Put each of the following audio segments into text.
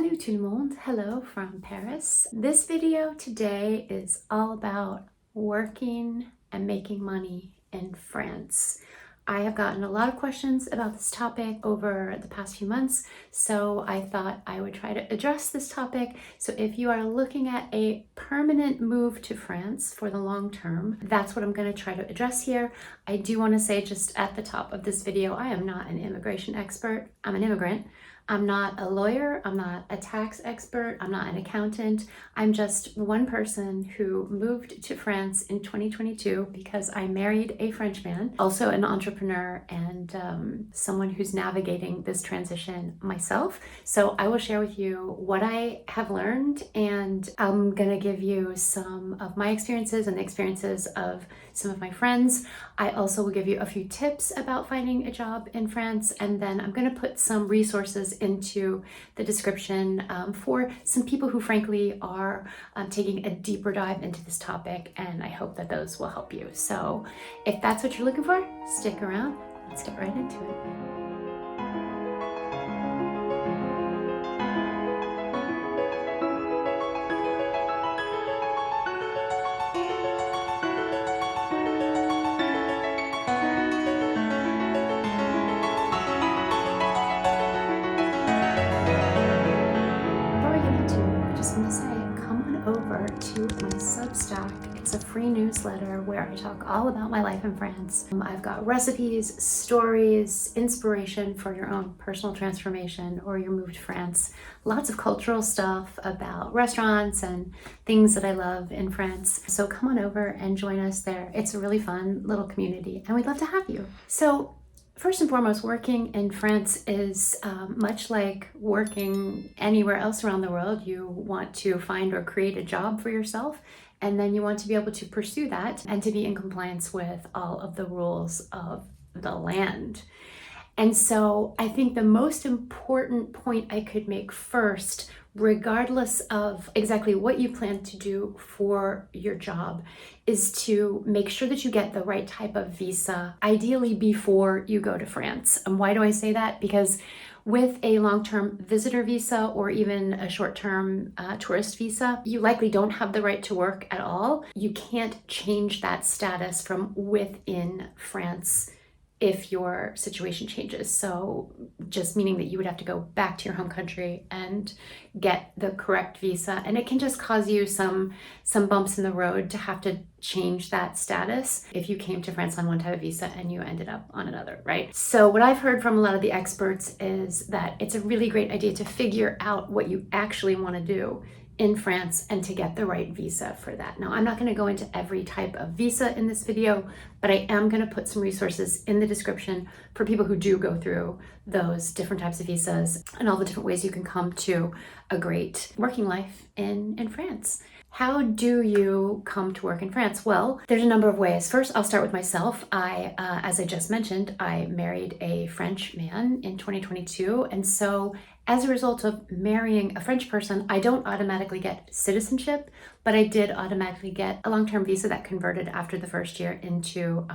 Salut tout le monde, hello from Paris. This video today is all about working and making money in France. I have gotten a lot of questions about this topic over the past few months, so I thought I would try to address this topic. So if you are looking at a permanent move to France for the long term, that's what I'm going to try to address here. I do want to say just at the top of this video, I am not an immigration expert. I'm an immigrant. I'm not a lawyer, I'm not a tax expert, I'm not an accountant. I'm just one person who moved to France in 2022 because I married a French man, also an entrepreneur and someone who's navigating this transition myself. So I will share with you what I have learned, and I'm gonna give you some of my experiences and the experiences of some of my friends. I also will give you a few tips about finding a job in France, and then I'm going to put some resources into the description for some people who frankly are taking a deeper dive into this topic, and I hope that those will help you. So if that's what you're looking for, stick around. Let's get right into it. Over to my Substock. It's a free newsletter where I talk all about my life in France. I've got recipes, stories, inspiration for your own personal transformation or your move to France. Lots of cultural stuff about restaurants and things that I love in France. So come on over and join us there. It's a really fun little community and we'd love to have you. So first and foremost, working in France is much like working anywhere else around the world. You want to find or create a job for yourself, and then you want to be able to pursue that and to be in compliance with all of the rules of the land. And so I think the most important point I could make first, regardless of exactly what you plan to do for your job, is to make sure that you get the right type of visa, ideally before you go to France. And why do I say that? Because with a long-term visitor visa or even a short-term tourist visa, you likely don't have the right to work at all. You can't change that status from within France if your situation changes. So just meaning that you would have to go back to your home country and get the correct visa. And it can just cause you some bumps in the road to have to change that status if you came to France on one type of visa and you ended up on another, right? So what I've heard from a lot of the experts is that it's a really great idea to figure out what you actually want to do in France and to get the right visa for that. Now, I'm not going to go into every type of visa in this video, but I am going to put some resources in the description for people who do go through those different types of visas and all the different ways you can come to a great working life in France. How do you come to work in France? Well, there's a number of ways. First, I'll start with myself. As I just mentioned, I married a French man in 2022. And so as a result of marrying a French person, I don't automatically get citizenship, but I did automatically get a long-term visa that converted after the first year into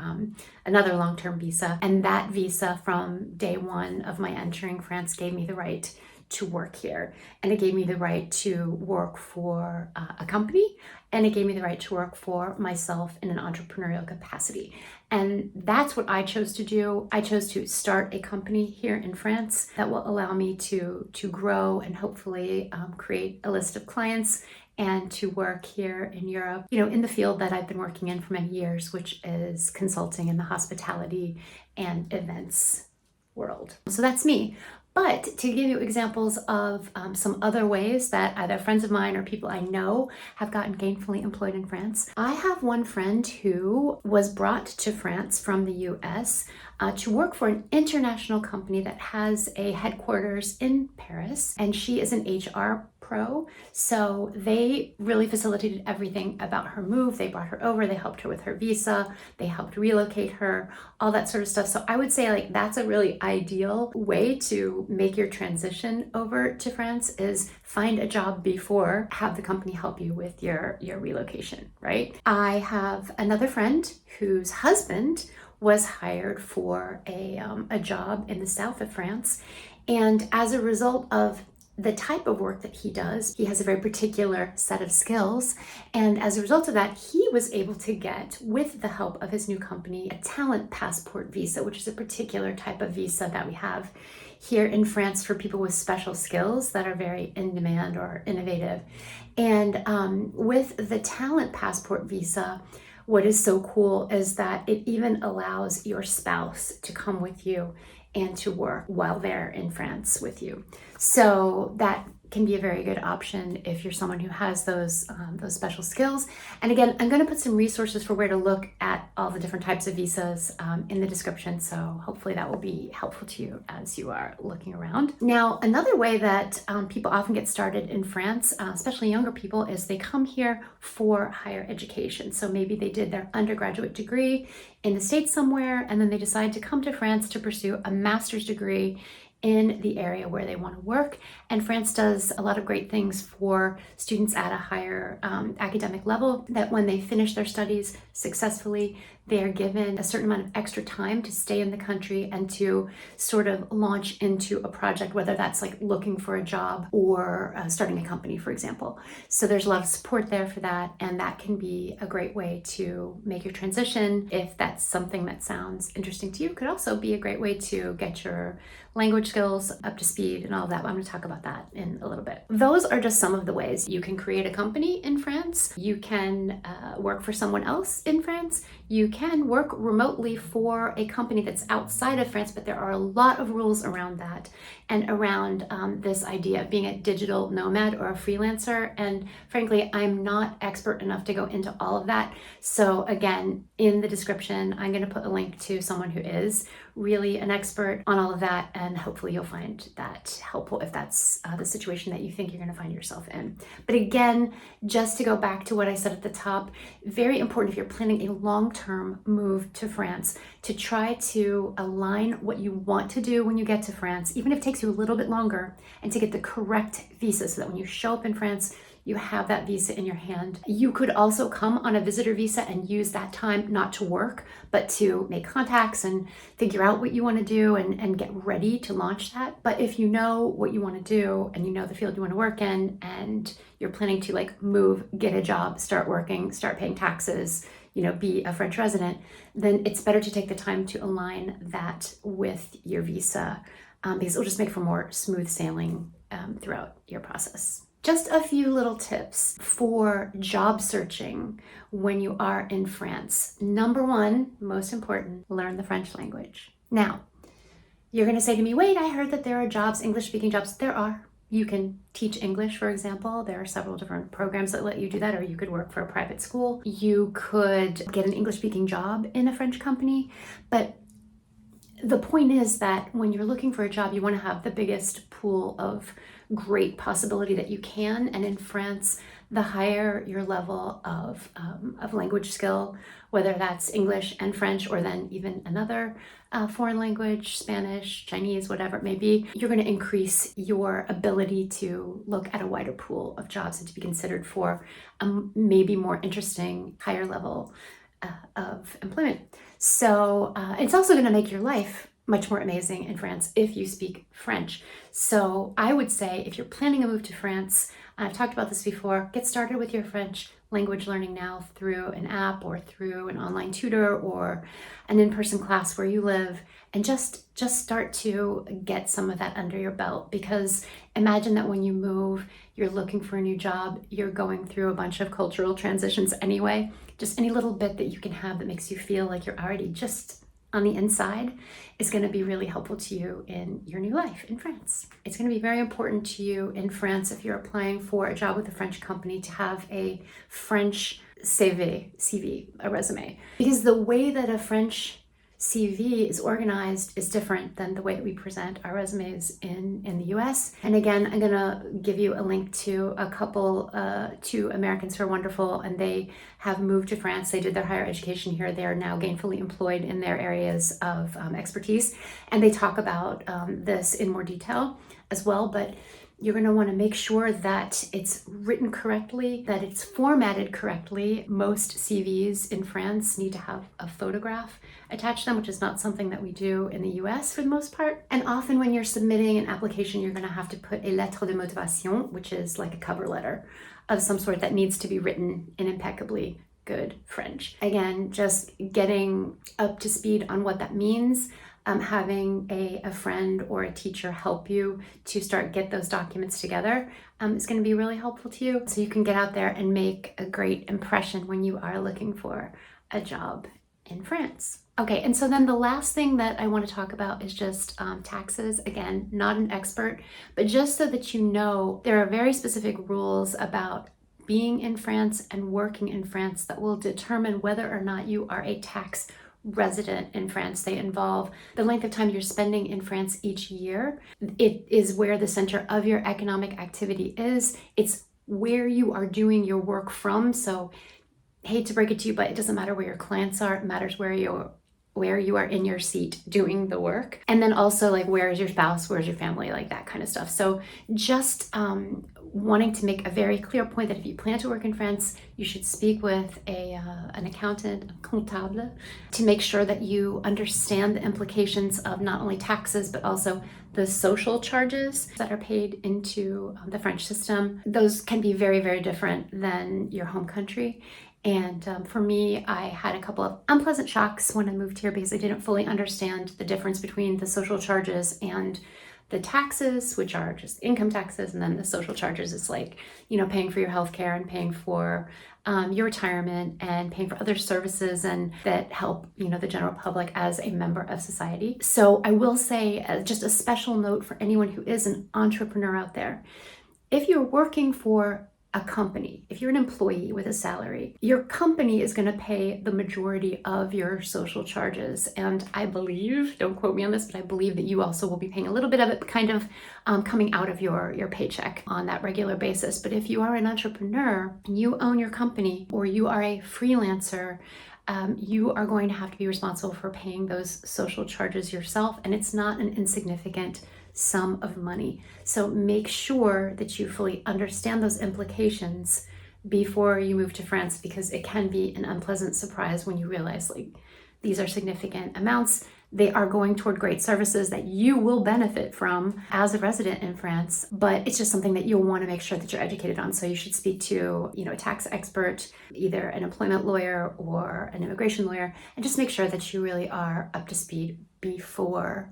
another long-term visa. And that visa from day one of my entering France gave me the right to work here. And it gave me the right to work for a company, and it gave me the right to work for myself in an entrepreneurial capacity. And that's what I chose to do. I chose to start a company here in France that will allow me to grow and hopefully create a list of clients and to work here in Europe, in the field that I've been working in for many years, which is consulting in the hospitality and events world. So that's me. But to give you examples of some other ways that either friends of mine or people I know have gotten gainfully employed in France, I have one friend who was brought to France from the US to work for an international company that has a headquarters in Paris, and she is an HR pro. So they really facilitated everything about her move. They brought her over, they helped her with her visa, they helped relocate her, all that sort of stuff. So I would say that's a really ideal way to make your transition over to France, is find a job before, have the company help you with your relocation, right? I have another friend whose husband was hired for a job in the south of France. And as a result of the type of work that he does, he has a very particular set of skills. And as a result of that, he was able to get, with the help of his new company, a talent passport visa, which is a particular type of visa that we have here in France for people with special skills that are very in demand or innovative. And with the talent passport visa, what is so cool is that it even allows your spouse to come with you and to work while they're in France with you. So that can be a very good option if you're someone who has those special skills. And again, I'm going to put some resources for where to look at all the different types of visas in the description. So hopefully that will be helpful to you as you are looking around. Now, another way that people often get started in France, especially younger people, is they come here for higher education. So maybe they did their undergraduate degree in the States somewhere, and then they decide to come to France to pursue a master's degree in the area where they want to work. And France does a lot of great things for students at a higher academic level, that when they finish their studies successfully, they are given a certain amount of extra time to stay in the country and to sort of launch into a project, whether that's like looking for a job or starting a company, for example. So there's a lot of support there for that, and that can be a great way to make your transition. If that's something that sounds interesting to you, could also be a great way to get your language skills up to speed and all of that. I'm going to talk about that in a little bit. Those are just some of the ways you can create a company in France. You can work for someone else in France. You can work remotely for a company that's outside of France, but there are a lot of rules around that and around this idea of being a digital nomad or a freelancer. And frankly, I'm not expert enough to go into all of that. So again, in the description, I'm going to put a link to someone who is really an expert on all of that, and hopefully you'll find that helpful if that's the situation that you think you're going to find yourself in. But again, just to go back to what I said at the top, very important if you're planning a long-term move to France to try to align what you want to do when you get to France, even if it takes you a little bit longer, and to get the correct visa so that when you show up in France, you have that visa in your hand. You could also come on a visitor visa and use that time not to work, but to make contacts and figure out what you want to do and get ready to launch that. But if you know what you want to do and you know the field you want to work in, and you're planning to like move, get a job, start working, start paying taxes, be a French resident, then it's better to take the time to align that with your visa, because it'll just make for more smooth sailing throughout your process. Just a few little tips for job searching when you are in France. Number one, most important, learn the French language. Now, you're going to say to me, wait, I heard that there are jobs, English-speaking jobs. There are. You can teach English, for example. There are several different programs that let you do that, or you could work for a private school. You could get an English-speaking job in a French company. But the point is that when you're looking for a job, you want to have the biggest pool of great possibility that you can. And in France, the higher your level of language skill, whether that's English and French, or then even another foreign language, Spanish, Chinese, whatever it may be, you're going to increase your ability to look at a wider pool of jobs and to be considered for maybe more interesting, higher level of employment. So it's also going to make your life much more amazing in France if you speak French. So I would say if you're planning a move to France, I've talked about this before, get started with your French language learning now through an app or through an online tutor or an in-person class where you live, and just start to get some of that under your belt. Because imagine that when you move, you're looking for a new job, you're going through a bunch of cultural transitions anyway. Just any little bit that you can have that makes you feel like you're already just on the inside is going to be really helpful to you in your new life in France. It's going to be very important to you in France, if you're applying for a job with a French company, to have a French CV, a resume. Because the way that a French CV is organized is different than the way that we present our resumes in the US. And again, I'm gonna give you a link to a couple, two Americans who are wonderful, and they have moved to France. They did their higher education here. They are now gainfully employed in their areas of expertise. And they talk about this in more detail as well. But You're going to want to make sure that it's written correctly, that it's formatted correctly. Most CVs in France need to have a photograph attached to them, which is not something that we do in the US for the most part. And often when you're submitting an application, you're going to have to put a lettre de motivation, which is like a cover letter of some sort that needs to be written in impeccably good French. Again, just getting up to speed on what that means. Having a friend or a teacher help you to get those documents together is going to be really helpful to you, so you can get out there and make a great impression when you are looking for a job in France. Okay, and so then the last thing that I want to talk about is just taxes. Again, not an expert, but just so that you know, there are very specific rules about being in France and working in France that will determine whether or not you are a tax resident in France. They involve the length of time you're spending in France each year. It is where the center of your economic activity is. It's where you are doing your work from. So, hate to break it to you, but it doesn't matter where your clients are. It matters where you are in your seat doing the work. And then also, like, where is your spouse, where's your family, like that kind of stuff. So just wanting to make a very clear point that if you plan to work in France, you should speak with an accountant, a comptable, to make sure that you understand the implications of not only taxes, but also the social charges that are paid into the French system. Those can be very, very different than your home country. And for me, I had a couple of unpleasant shocks when I moved here because I didn't fully understand the difference between the social charges and the taxes, which are just income taxes, and then the social charges is like, paying for your healthcare and paying for your retirement and paying for other services and that help, the general public as a member of society. So I will say, just a special note for anyone who is an entrepreneur out there, if you're working for a company, if you're an employee with a salary, your company is going to pay the majority of your social charges. And I believe, don't quote me on this, but I believe that you also will be paying a little bit of it kind of coming out of your paycheck on that regular basis. But if you are an entrepreneur and you own your company or you are a freelancer, you are going to have to be responsible for paying those social charges yourself. And it's not an insignificant sum of money. So make sure that you fully understand those implications before you move to France, because it can be an unpleasant surprise when you realize, like, these are significant amounts. They are going toward great services that you will benefit from as a resident in France, but it's just something that you'll want to make sure that you're educated on. So you should speak to, a tax expert, either an employment lawyer or an immigration lawyer, and just make sure that you really are up to speed before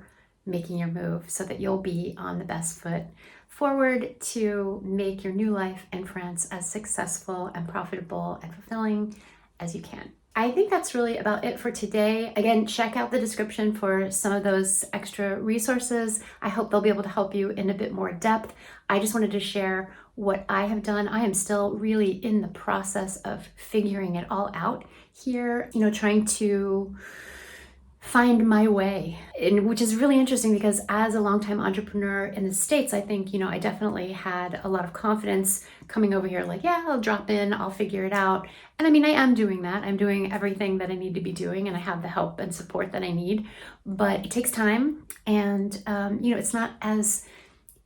making your move, so that you'll be on the best foot forward to make your new life in France as successful and profitable and fulfilling as you can. I think that's really about it for today. Again, check out the description for some of those extra resources. I hope they'll be able to help you in a bit more depth. I just wanted to share what I have done. I am still really in the process of figuring it all out here, trying to find my way, and which is really interesting because as a longtime entrepreneur in the States, I think, I definitely had a lot of confidence coming over here, like, yeah, I'll drop in, I'll figure it out. And I mean, I am doing that. I'm doing everything that I need to be doing, and I have the help and support that I need, but it takes time. And, it's not as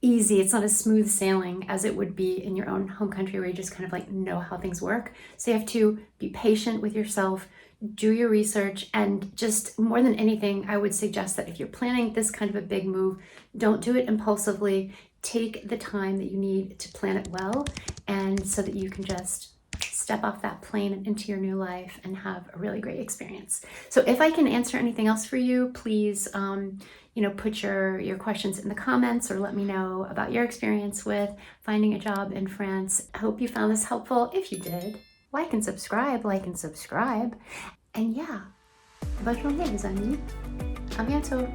easy, it's not as smooth sailing as it would be in your own home country where you just kind of like know how things work. So you have to be patient with yourself, do your research, and just more than anything, I would suggest that if you're planning this kind of a big move, don't do it impulsively. Take the time that you need to plan it well, and so that you can just step off that plane and into your new life and have a really great experience. So if I can answer anything else for you, please put your questions in the comments, or let me know about your experience with finding a job in France. I hope you found this helpful. If you did, like and subscribe. And yeah, bonne journée les amis. À bientôt.